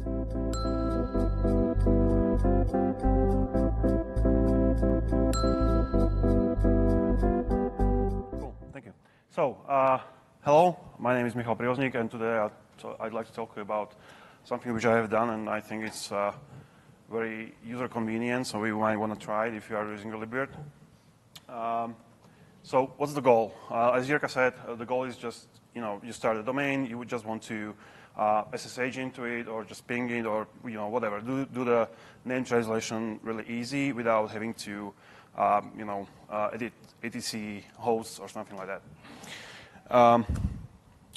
Cool, thank you. So, hello, my name is Michal Prívoznik, and today I'd like to talk about something which I have done, and I think it's very user convenient, so you might want to try it if you are using Libvirt. So what's the goal? As Jirka said, the goal is just, you start a domain, you would just want to SSH into it, or just ping it, or whatever. Do the name translation really easy without having to edit etc hosts or something like that.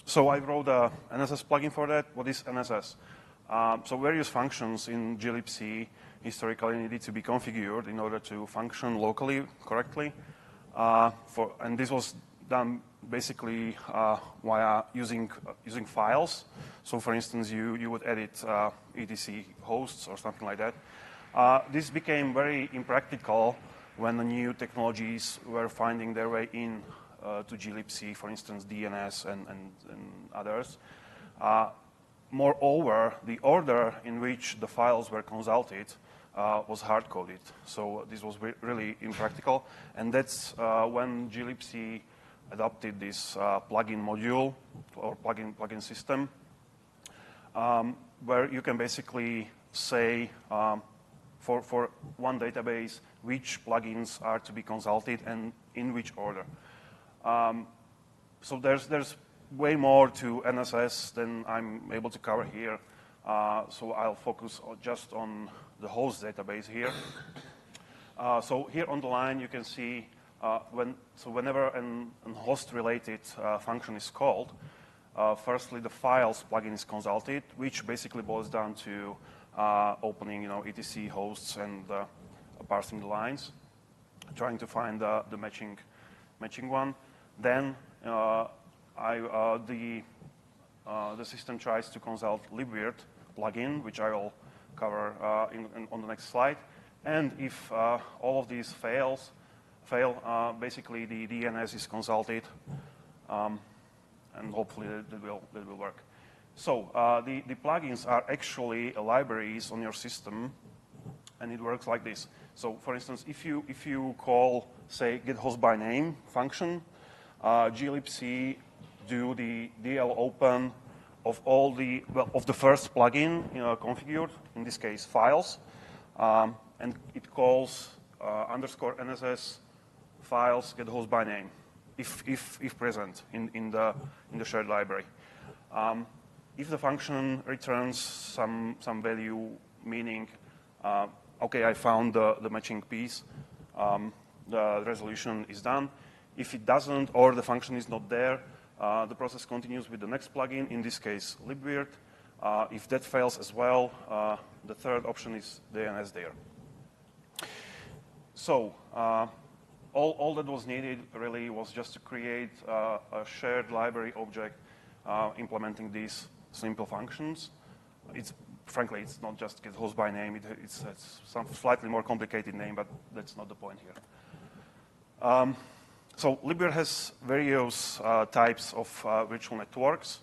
So I wrote a NSS plugin for that. What is NSS? So various functions in glibc historically needed to be configured in order to function locally correctly. And this was done basically via using files. So for instance, you would edit etc hosts or something like that. This became very impractical when the new technologies were finding their way in to glibc, for instance, DNS and others. Moreover, the order in which the files were consulted was hard-coded. So this was really impractical. And that's when glibc adopted this plugin module or plugin system, where you can basically say for one database which plugins are to be consulted and in which order. So there's way more to NSS than I'm able to cover here. So I'll focus just on the host database here. So here on the line, you can see whenever a host-related function is called, firstly the files plugin is consulted, which basically boils down to opening etc hosts and parsing the lines, trying to find the matching one. Then the system tries to consult Libvirt plugin, which I will cover on the next slide. And if all of these fail, basically the DNS is consulted, and hopefully that will work. So the plugins are actually libraries on your system, and it works like this. So for instance, if you call, say, getHostByName function, glibc do the DL open of all of the first plugin configured, in this case files, and it calls _NSS files getHostByName if present in the shared library. If the function returns some value, meaning okay, I found the matching piece, the resolution is done. If it doesn't, or the function is not there, the process continues with the next plugin, in this case Libvirt. If that fails as well, the third option is DNS there. So all that was needed really was just to create a shared library object implementing these simple functions. Frankly, it's not just getHostByName. It's some slightly more complicated name, but that's not the point here. So Libvirt has various types of virtual networks,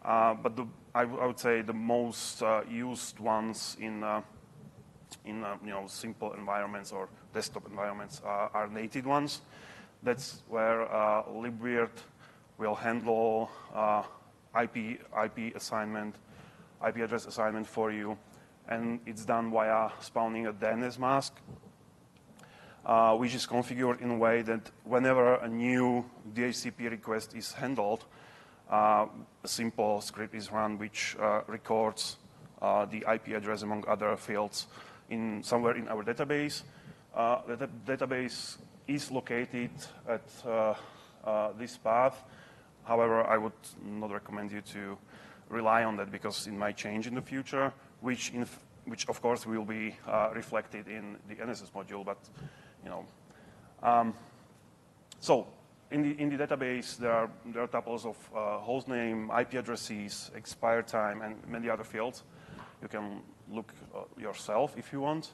but I would say the most used ones in simple environments or desktop environments are native ones. That's where Libvirt will handle IP address assignment for you, and it's done via spawning a DNS mask, which is configured in a way that whenever a new DHCP request is handled, a simple script is run which records the IP address among other fields somewhere in our database. The database is located at this path. However, I would not recommend you to rely on that because it might change in the future, which of course will be reflected in the NSS module. But so in the database there are tuples of host name, IP addresses, expire time, and many other fields. You can look yourself if you want.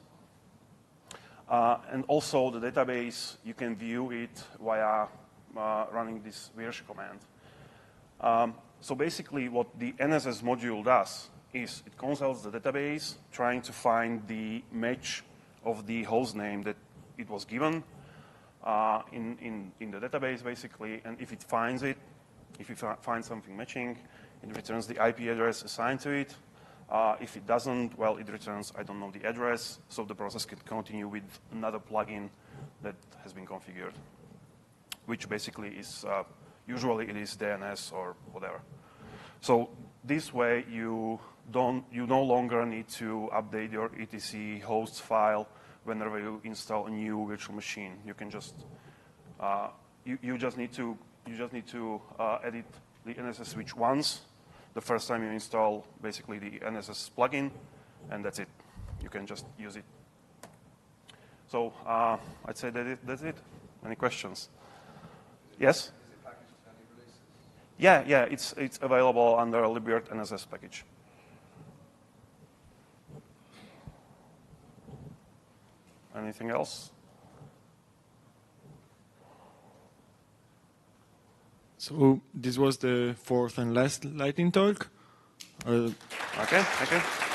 And also the database, you can view it via running this virsh command. So basically what the NSS module does is it consults the database, trying to find the match of the host name that it was given in the database, basically. And if it finds it, if it finds something matching, it returns the IP address assigned to it. If it doesn't, well, it returns, I don't know, the address, so the process can continue with another plugin that has been configured, which basically is, usually it is DNS or whatever. So this way, you no longer need to update your etc hosts file whenever you install a new virtual machine. You can just, you just need to edit the NSS switch once, the first time you install basically the NSS plugin, and that's it. You can just use it. So I'd say that's it. Any questions? Yes? Is it packaged with any releases? Yeah, it's available under Libvirt NSS package. Anything else? So this was the fourth and last lightning talk. Okay, thank you.